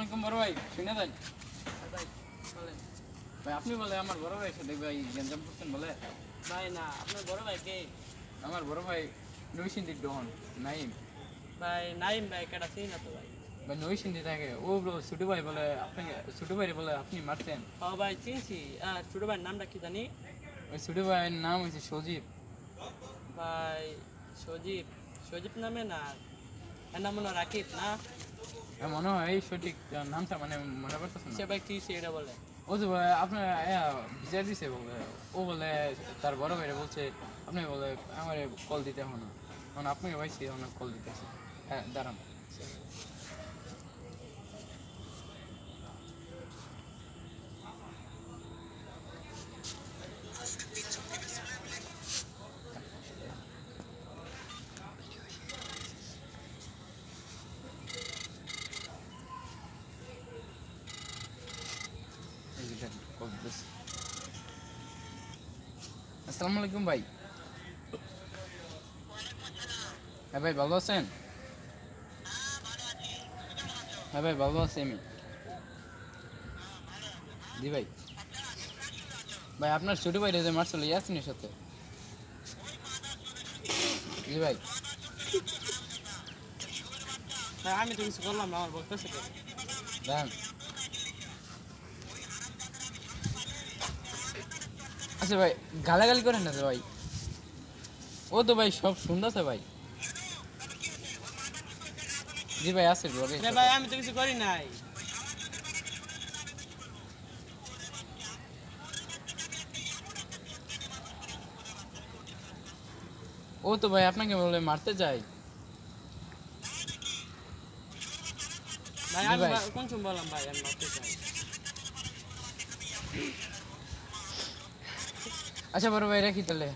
আলাইকুম বড় ভাই, শুনে যান। ভাই বলেন। ভাই আপনি বলে আমার বড় ভাই সাথে ভাই গেঞ্জাম করছেন বলে। ভাই না, আপনার বড় ভাই কে? আমার বড় ভাই নৈসিন্দির ডহন নাইম। ভাই নাইম ভাই, কেটা চিনি না তো ভাই। ভাই নৈসিন্দি থাকে ও বলে ছোট ভাই বলে আপনি ছোট ভাই বলে আপনি মারছেন। ও ভাই চিনছি। ছোট ভাইয়ের নামটা কি জানি? ওই ছোট ভাইয়ের নাম হচ্ছে সজীব। ভাই সজীব, সজীব নামে না, এর নাম মনে হয় রাকিব না? মনে হয় এই সঠিক নামটা মানে মনে পড়তেছে না। সে ভাই কি সে এটা বলে? ও যে ভাই আপনার বিচার দিছে বলে, ও বলে তার বড় ভাইরা বলছে আপনি বলে আমার কল দিতে হন না, মানে আপনাকে ভাইছি অনেক কল দিতেছে। হ্যাঁ দাঁড়ান। আসসালামু আলাইকুম ভাই। হ্যাঁ ভাই ভালো আছেন? হ্যাঁ ভাই ভালো আছি আমি। জি ভাই। ভাই আপনার ছোট ভাইরা যে মার্শাল ইয়াসিনের সাথে। জি ভাই। ভাই আমি তো কিছু করলাম না, আমার বলতেছে কে? দেন। আচ্ছা ভাই গালাগালি করেন না তো ভাই, ও তো ভাই সব শুনতেছে ভাই। জি ভাই আছে ব্লগে। ভাই আমি তো কিছু করি নাই। ও তো ভাই আপনাকে বলে মারতে চাই। ভাই জি আমি ভাই। কোন সময় বললাম ভাই আমি মারতে চাই? আচ্ছা বড় ভাই রাখি তাহলে।